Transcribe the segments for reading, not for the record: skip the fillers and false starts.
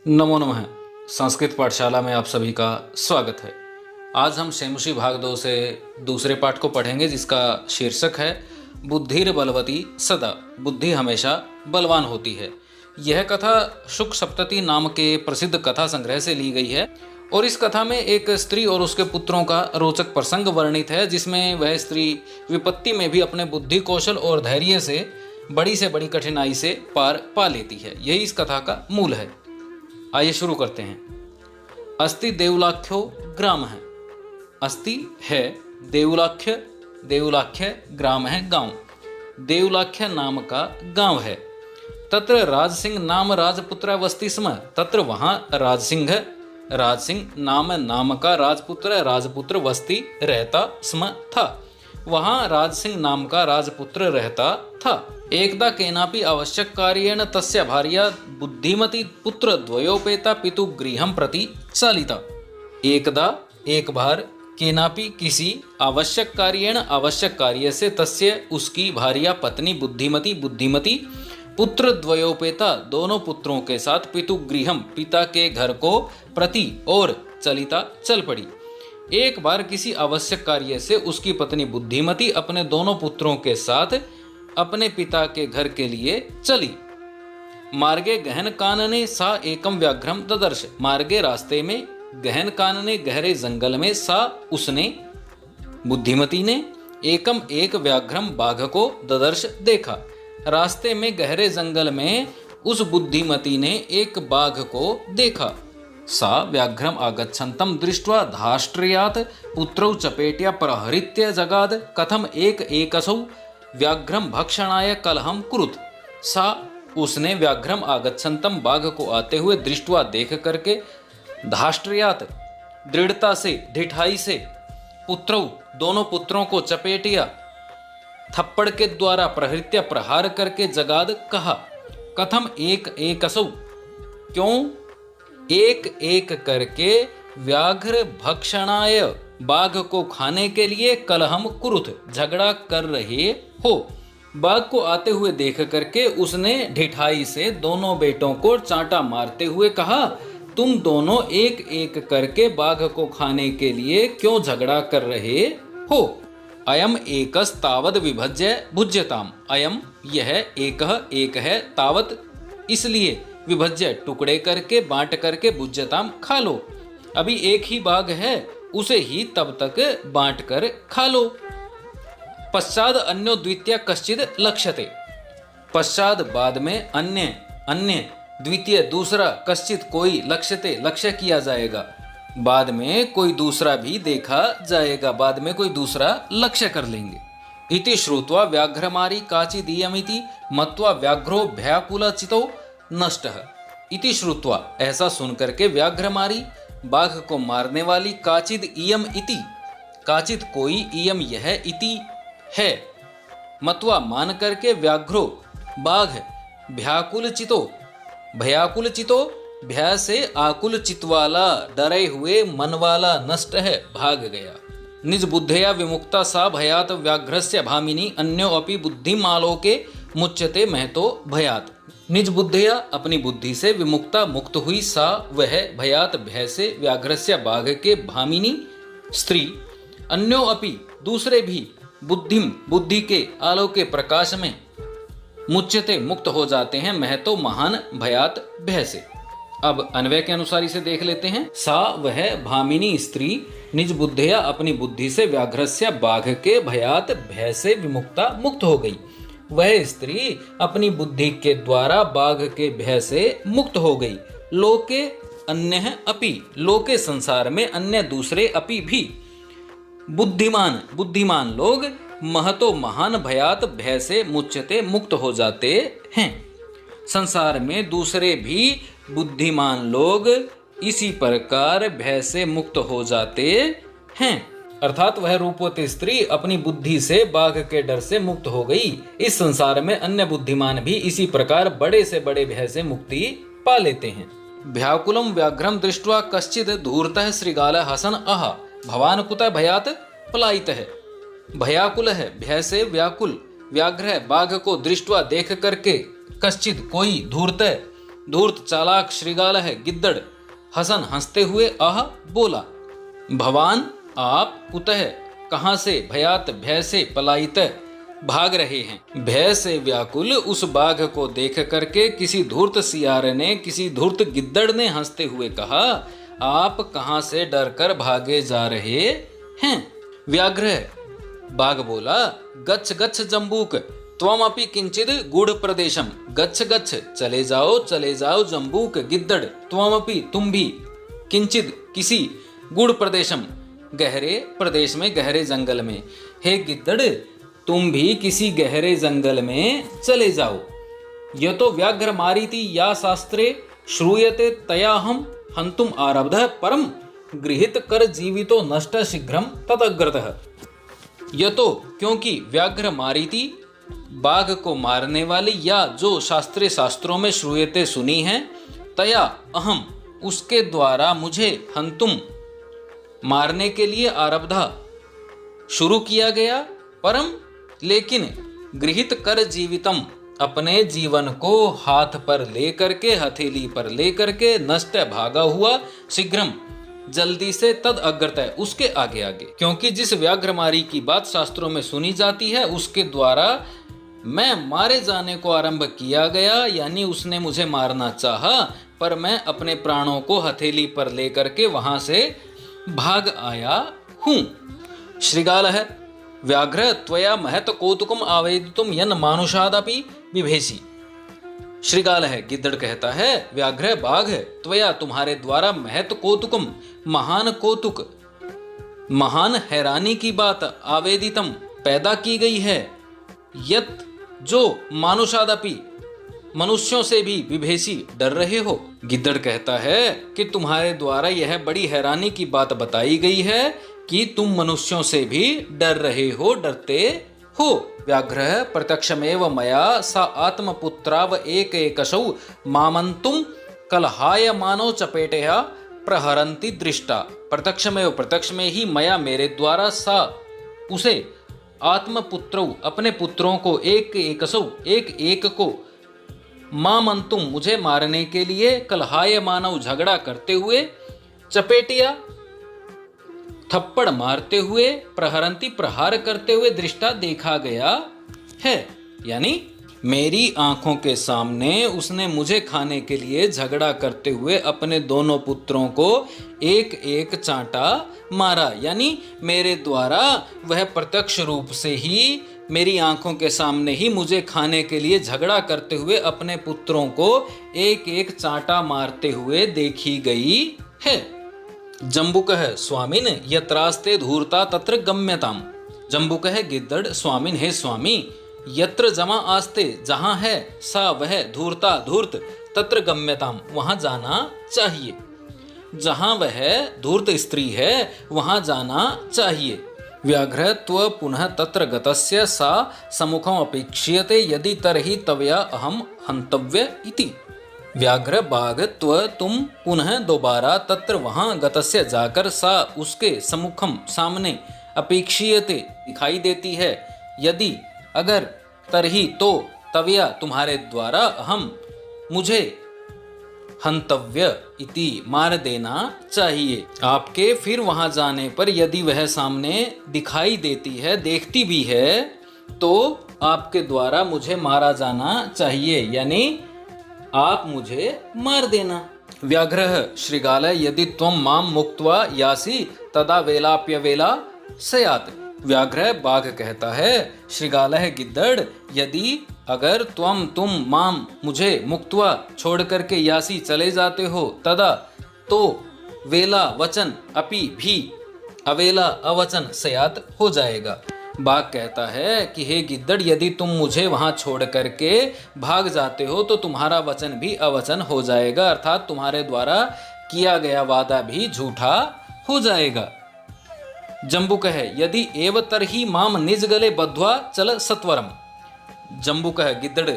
नमो नमः। संस्कृत पाठशाला में आप सभी का स्वागत है। आज हम शेमुषी भाग 2 से दूसरे पाठ को पढ़ेंगे, जिसका शीर्षक है बुद्धिर बलवती सदा, बुद्धि हमेशा बलवान होती है। यह कथा शुक सप्तति नाम के प्रसिद्ध कथा संग्रह से ली गई है और इस कथा में एक स्त्री और उसके पुत्रों का रोचक प्रसंग वर्णित है, जिसमें वह स्त्री विपत्ति में भी अपने बुद्धि कौशल और धैर्य से बड़ी कठिनाई से पार पा लेती है। यही इस कथा का मूल है। आइए शुरू करते हैं। अस्ति देवलाख्यो ग्राम है। अस्ति है देवलाख्य, देवलाख्य ग्राम है गांव। देवलाख्य नाम का गांव है। तत्र राजसिंह नाम राजपुत्र वस्ति स्म। तत्र वहाँ राजसिंह नाम का राजपुत्र वस्ती रहता स्म था। वहाँ राजसिंह नाम का राजपुत्र रहता था। एकदा केनापि आवश्यक कार्येण तस्य भार्या बुद्धिमती पुत्र द्वयोपेता पितु गृहं प्रति चालिता। एकदा एक बार केनापि किसी आवश्यक कार्य से तस्य उसकी भार्या पत्नी बुद्धिमती पुत्र द्वयोपेता दोनों पुत्रों के साथ पितु गृहम पिता के घर को प्रति और चलिता चल पड़ी। एक बार किसी आवश्यक कार्य से उसकी पत्नी बुद्धिमती अपने दोनों पुत्रों के साथ अपने पिता के घर के लिए चली। मार्गे गहन कानने सा एकम व्याघ्रम ददर्श। मार्गे रास्ते में गहन कानने गहरे जंगल में सा उसने बुद्धिमती ने एकम एक व्याघ्रम बाघ को ददर्श देखा। रास्ते में गहरे जंगल में उस बुद्धिमती ने एक बाघ को देखा। सा व्याघ्रम आगच्छन्तं दृष्ट्वा धाष्ट्र्यात् पुत्रौ चपेट्या प्रहृत्य जगाद कथम एकसौ व्याघ्रम भक्षणाय कलहम कुरुत। सा उसने व्याघ्रम आगच्छन्तम बाघ को आते हुए दृष्ट्वा देख करके धाष्ट्र्यात् दृढ़ता से ढिठाई से पुत्रौ दोनों पुत्रों को चपेटिया थप्पड़ के द्वारा प्रहृत्य प्रहार करके जगाद कहा। कथम एकसौ क्यों एक एक करके व्याघ्र भक्षणाय बाघ को खाने के लिए कलहम कुरुत झगड़ा कर रहे हो। बाघ को आते हुए देख करके उसने ढिठाई से दोनों बेटों को चांटा मारते हुए कहा, तुम दोनों एक एक करके बाघ को खाने के लिए क्यों झगड़ा कर रहे हो। अयम एकस तावद विभज्य भुज्यताम। अयम यह एक है तावत इसलिए विभज्य टुकड़े करके बांट करके भुज्यताम खा लो। अभी एक ही बाघ है, उसे ही तब तक बांट कर खा लो। पश्चाद अन्यो द्वितीय कश्चिद लक्ष्यते। पश्चात बाद में अन्य द्वितीय दूसरा कश्चित कोई लक्ष्य किया जाएगा। बाद में कोई दूसरा भी देखा जाएगा, बाद में कोई दूसरा लक्ष्य कर लेंगे। इति श्रुत्वा व्याघ्रमारी काचिदीयमिति मत्वा व्याघ्रो भयाकुलचितो नष्टः। इति श्रुत्वा ऐसा सुनकर के व्याघ्रमारी बाघ को मारने वाली काचिद इयम इति काचिद कोई इयम यह इति है मत्वा मान करके व्याघ्रो बाघ भयाकुल चितो भय से आकुल चितवाला डरे हुए मन वाला नष्ट है भाग गया। निज बुद्धया विमुक्ता सा भयात व्याघ्रस्य भामिनी अन्यो अपि बुद्धिमालोके मुच्यते महतो भयात। निज बुद्धया अपनी बुद्धि से विमुक्ता मुक्त हुई सा वह भयात भय से व्याघ्रस्य बाघ के भामिनी स्त्री अन्यो अपि दूसरे भी बुद्धि के आलोक के प्रकाश में मुच्यते मुक्त हो जाते हैं महतो महान भयात भय से। अब अन्वय के अनुसार इसे देख लेते हैं। सा वह भामिनी स्त्री निज बुद्धया अपनी बुद्धि से व्याघ्रस्य बाघ के भयात भय से विमुक्ता मुक्त हो गई। वह स्त्री अपनी बुद्धि के द्वारा बाघ के भय से मुक्त हो गई। लोके अन्य अपि लोके संसार में अन्य दूसरे अपि भी बुद्धिमान लोग महतो महान भयात भय से मुच्यते मुक्त हो जाते हैं। संसार में दूसरे भी बुद्धिमान लोग इसी प्रकार भय से मुक्त हो जाते हैं। अर्थात वह रूपवती स्त्री अपनी बुद्धि से बाघ के डर से मुक्त हो गई। इस संसार में अन्य बुद्धिमान भी इसी प्रकार बड़े से बड़े भय से मुक्ति पा लेते हैं। भ्याकुलम व्याघ्रम दृष्ट्वा कश्चिद धूर्तः श्रीगाल हसन आह भवान कुतः भयात पलायितः। भयाकुल है भय से व्याकुल व्याघ्र बाघ को दृष्ट्वा देख करके कश्चित कोई धूर्तः धूर्त चालाक श्रृगाल है गिद्दड़ हसन हंसते हुए आह बोला, भवान आप कुतः कहाँ से भयात भय से पलायित भाग रहे हैं। भय से व्याकुल उस बाघ को देख करके किसी धूर्त सियार ने, किसी धूर्त गिद्दड़ ने हंसते हुए कहा, आप कहाँ से डरकर भागे जा रहे हैं। व्याघ्र बाघ बोला, गच्छ गच्छ जम्बूक त्वमपि किंचिद गूढ़ प्रदेशम। गच्छ गच्छ चले जाओ जम्बूक गिद्दड़ त्वमपि तुम भी, किंचिद किसी, गूढ़ प्रदेशम गहरे प्रदेश में, गहरे जंगल में। हे गिद्दड़ तुम भी किसी गहरे जंगल में चले जाओ। यतो व्याघ्र मारीति या शास्त्रे श्रूयते तयाहम हंतुम आरब्धः परम गृहीत कर जीवितो नष्ट शीघ्रम तदग्रतः। यतो क्योंकि व्याघ्र मारीति बाघ को मारने वाली, या जो शास्त्रीय शास्त्रों में श्रूयते सुनी है, तया अहम उसके द्वारा मुझे, हंतुम मारने के लिए, आरब्धा शुरू किया गया, परम लेकिन, गृहीत कर जीवितम अपने जीवन को हाथ पर ले करके, हथेली पर ले करके, नष्ट भागा हुआ, शीघ्रम जल्दी से, तद अग्रतः उसके आगे आगे। क्योंकि जिस व्याघ्रमारी की बात शास्त्रों में सुनी जाती है उसके द्वारा मैं मारे जाने को आरंभ किया गया, यानी उसने मुझे मारना चाहा, पर मैं अपने प्राणों को हथेली पर ले करके वहां से भाग आया हूं। श्रृगाल है व्याघ्र त्वया महत कौतुकम आवेदितुम यन मानुषादपि विभेसी। श्रृगाल है गिद्दड़ कहता है, व्याघ्र बाघ त्वया तुम्हारे द्वारा महत कौतुकम महान कौतुक, महान हैरानी की बात, आवेदितम पैदा की गई है, यत जो मानुषादपि मनुष्यों से भी, विभेसी डर रहे हो। गिद्दड़ कहता है कि तुम्हारे द्वारा यह बड़ी हैरानी की बात बताई गई है कि तुम मनुष्यों से भी डर रहे हो, डरते हो। व्याघ्र प्रत्यक्षमेव मया सा आत्मपुत्राव एक एकशौ मामंतुम कलहाय मानो चपेटया प्रहरंती दृष्टा। प्रत्यक्षमेव प्रत्यक्ष में ही, मया मेरे द्वारा, सा उसे, आत्मपुत्रौ अपने पुत्रों को, एक एकशौ एक एक को, मामंतुम मुझे मारने के लिए, कलहाय मानव झगड़ा करते हुए, चपेटिया थप्पड़ मारते हुए, प्रहरंती प्रहार करते हुए, दृष्टा देखा गया है। यानी मेरी आंखों के सामने उसने मुझे खाने के लिए झगड़ा करते हुए अपने दोनों पुत्रों को एक एक चांटा मारा। यानी मेरे द्वारा वह प्रत्यक्ष रूप से ही, मेरी आंखों के सामने ही मुझे खाने के लिए झगड़ा करते हुए अपने पुत्रों को एक एक चांटा मारते हुए देखी गई है। जम्बुकः स्वामिन यत्रास्ते धूर्ता तत्र गम्यताम। जम्बुकः गिद्दड़, स्वामिन हे स्वामी, यत्र जमा आस्ते जहाँ है, सा वह, धूर्ता धूर्त, तत्र गम्यताम वहाँ जाना चाहिए। जहाँ वह धूर्त स्त्री है वहाँ जाना चाहिए। व्याघ्र त्व पुनः तत्र गतस्य सा सम्मुखम अपेक्ष्यते यदि तर्हि तवया अहम हंतव्य इति। व्याघ्र बाघ त्व तुम पुनः दोबारा तत्र वहाँ गतस्य जाकर, सा उसके, सम्मुखम सामने, अपेक्षीयते दिखाई देती है, यदि अगर, तरही तो, तवया तुम्हारे द्वारा, अहम मुझे, हंतव्य इति मार देना चाहिए। आपके फिर वहां जाने पर यदि वह सामने दिखाई देती है, देखती भी है, तो आपके द्वारा मुझे मारा जाना चाहिए, यानी आप मुझे मार देना। व्याघ्र श्रृगाल यदि त्वं माम मुक्त्वा यासी तदा वेलाप्य वेला सयात। व्याघ्र बाघ कहता है, श्रृगाल गिद्दड़ यदि अगर तुम माम मुझे मुक्त्वा छोड़ करके यासी चले जाते हो, तदा तो वेला वचन अपि भी अवेला अवचन सयात हो जाएगा। बाघ कहता है कि हे गिद्दड़ यदि तुम मुझे वहां छोड़ करके भाग जाते हो तो तुम्हारा वचन भी अवचन हो जाएगा, अर्थात तुम्हारे द्वारा किया गया वादा भी झूठा हो जाएगा। जम्बुक है यदि एव तरही माम निज गले बद्ध्वा चल सत्वरम। जम्बुक है गिद्दड़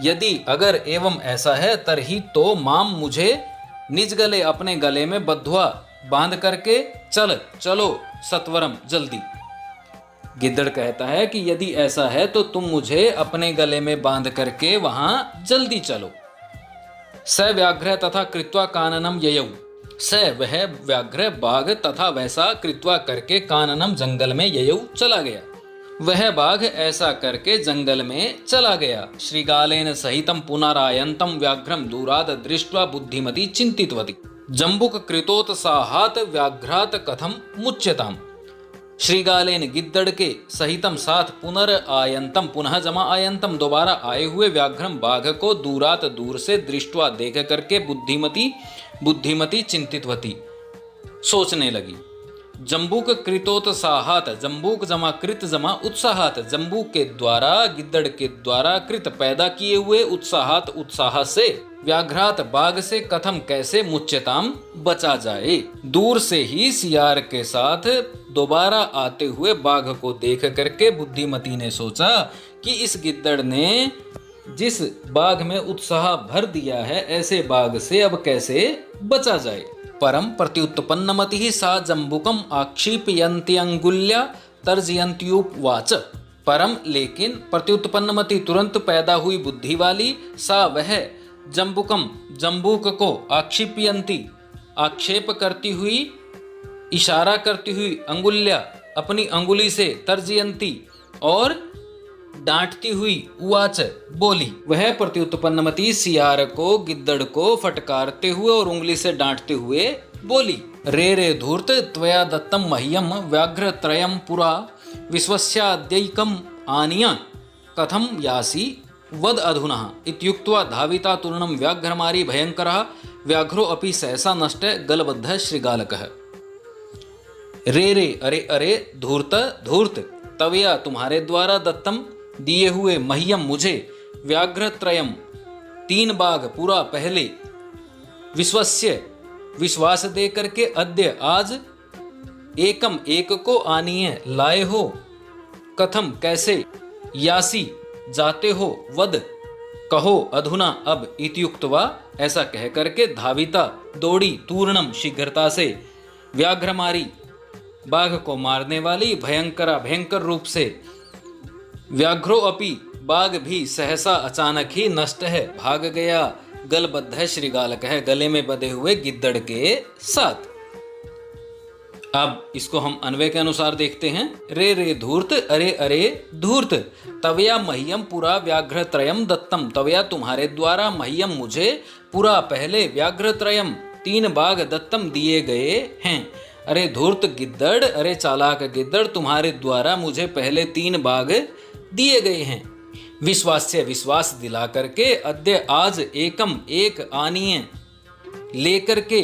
यदि अगर एवं ऐसा है, तरही तो माम मुझे, निज गले अपने गले में, बद्ध्वा बांध करके, चलो सत्वरम जल्दी। गिद्दड़ कहता है कि यदि ऐसा है तो तुम मुझे अपने गले में बांध करके वहां जल्दी चलो। स व्याघ्र तथा कृत्वा काननम ययौ। स वह व्याघ्र बाघ तथा वैसा कृत्वा करके काननम जंगल में ययौ चला गया। वह बाघ ऐसा करके जंगल में चला गया। श्रीगालेन सहितं पुनरायन्तं व्याघ्रं दूराद दृष्ट्वा बुद्धिमती चिंतितवती। जम्बुक कृतोत्साहात् व्याघ्रात् कथम मुच्यताम्। श्रीगालेन गिद्दड़ के सहितम साथ पुनरायंतम पुनः जमा आयंतम दोबारा आए हुए व्याघ्रम बाघ को दूरात दूर से दृष्टवा देख करके बुद्धिमती चिंतितवती सोचने लगी। जम्बूक कृतोत्साहात, जम्बूक जमा कृत जमा उत्साहात, जम्बूक के द्वारा गिद्दड़ के द्वारा कृत पैदा किए हुए उत्साहात उत्साह से व्याघ्रात बाघ से कथम कैसे मुच्यताम बचा जाए। दूर से ही सियार के साथ दोबारा आते हुए बाघ को देख करके बुद्धिमती ने सोचा कि इस गिद्दड़ ने जिस बाघ में उत्साह भर दिया है ऐसे बाघ से अब कैसे बचा जाए। परम प्रत्युत्पन्नमति सा जम्बुकम आक्षिपयन्त्यंगुल्या तर्जयन्त्युवाच। परम लेकिन प्रत्युत्पन्नमति तुरंत पैदा हुई बुद्धि वाली सा वह जम्बुकम जम्बूक को आक्षिपयन्ती आक्षेप करती हुई इशारा करती हुई अंगुल्या अपनी अंगुली से तर्जयन्ती और डांटती हुई उवाच बोली। वह प्रत्युत्पन्नमती सियार को गिद्दड़ को फटकारते हुए और उंगली से डांटते हुए बोली। रे रे धूर्त त्वया दत्तम मह्यम व्याघ्र त्रयम पुरा विश्वस्याद्यैकम आनीय कथम यासी वद अधुना इत्युक्त्वा धाविता तूर्णम व्याघ्रमारी भयंकरः व्याघ्रो अपि सहसा नष्ट गलबद्धः श्रीगालकः। रे रे अरे अरे धूर्त धूर्त तवया तुम्हारे द्वारा दत्तम दिए हुए मह्यम मुझे व्याघ्र त्रयम 3 बाघ पूरा पहले विश्वस्य विश्वास दे करके अद्य आज एकम एक को आनीय लाए हो कथम कैसे यासी जाते हो वद कहो अधुना अब इत्युक्त्वा ऐसा कह करके धाविता दौड़ी तूर्णम शीघ्रता से व्याघ्रमारी बाघ को मारने वाली भयंकरा भयंकर रूप से व्याघ्रो अपि बाघ भी सहसा अचानक ही नष्ट है भाग गया गलबद्ध है श्रीगालक है गले में बंधे हुए गिद्दड़ के साथ। अब इसको हम अन्वय के अनुसार देखते हैं। रे रे धूर्त अरे अरे धूर्त तवया मह्यम पुरा व्याघ्र त्रयम दत्तम तवया तुम्हारे द्वारा मह्यम मुझे पुरा पहले व्याघ्र त्रयम 3 बाघ दत्तम दिए गए हैं। अरे धूर्त गिद्दड़ अरे चालाक गिद्दड़ तुम्हारे द्वारा मुझे पहले 3 बाघ दिए गए हैं। विश्वास से विश्वास दिला करके अद्य आज एकम एक आनीय लेकर के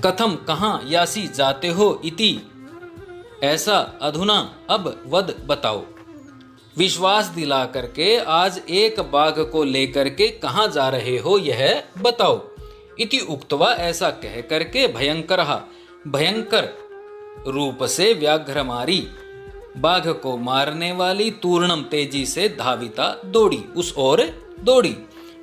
कथम कहाँ यासी जाते हो इति ऐसा अधुना अब वद बताओ। विश्वास दिला करके आज एक बाघ को लेकर के कहाँ जा रहे हो यह बताओ। इति उक्तवा ऐसा कह करके भयंकर रूप से व्याघ्रमारी बाघ को मारने वाली तूर्णम तेजी से धाविता दौड़ी उस ओर दौड़ी।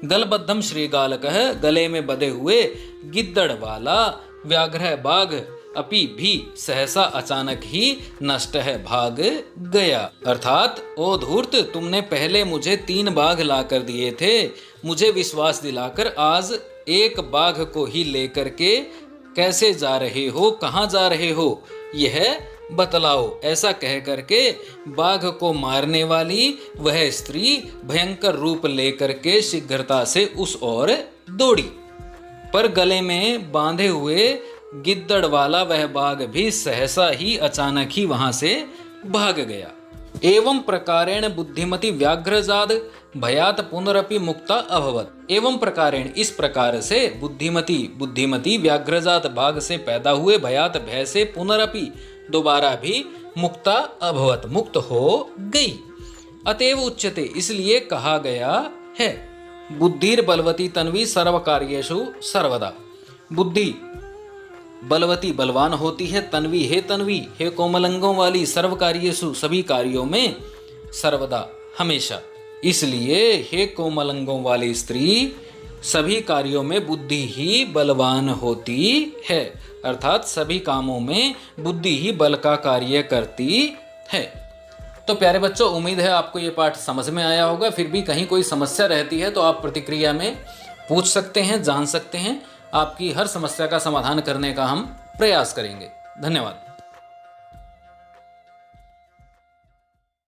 गलबद्धम श्रीगालकः गले में बंधे हुए गिद्दड़ वाला व्याघ्र बाघ अपि भी सहसा अचानक ही नष्ट है भाग गया। अर्थात ओ धूर्त तुमने पहले मुझे 3 बाघ लाकर दिए थे, मुझे विश्वास दिलाकर आज एक बाघ को ही लेकर के कैसे जा रहे हो कहाँ जा रहे हो यह बतलाओ। ऐसा कह करके बाघ को मारने वाली वह स्त्री भयंकर रूप लेकर के शीघ्रता से उस ओर दौड़ी, पर गले में बांधे हुए गिद्दड़ वाला वह बाघ भी सहसा ही अचानक ही वहां से भाग गया। एवं प्रकारेण बुद्धिमती व्याघ्रजाद भयात पुनरपि मुक्ता अभवत। एवं प्रकारेण इस प्रकार से बुद्धिमती व्याघ्रजात बाघ से पैदा हुए भयात भय से पुनरपि दोबारा भी मुक्ता अभवत मुक्त हो गई। अतएव उच्यते इसलिए कहा गया है बुद्धिर बलवती तन्वी सर्व कार्येषु सर्वदा। बुद्धि बलवती बलवान होती है, तन्वी हे कोमलंगों वाली सर्व कार्येषु सभी कार्यों में सर्वदा हमेशा। इसलिए हे कोमलंगों वाली स्त्री सभी कार्यों में बुद्धि ही बलवान होती है, अर्थात सभी कामों में बुद्धि ही बल का कार्य करती है। तो प्यारे बच्चों, उम्मीद है आपको ये पाठ समझ में आया होगा। फिर भी कहीं कोई समस्या रहती है तो आप प्रतिक्रिया में पूछ सकते हैं, जान सकते हैं। आपकी हर समस्या का समाधान करने का हम प्रयास करेंगे। धन्यवाद।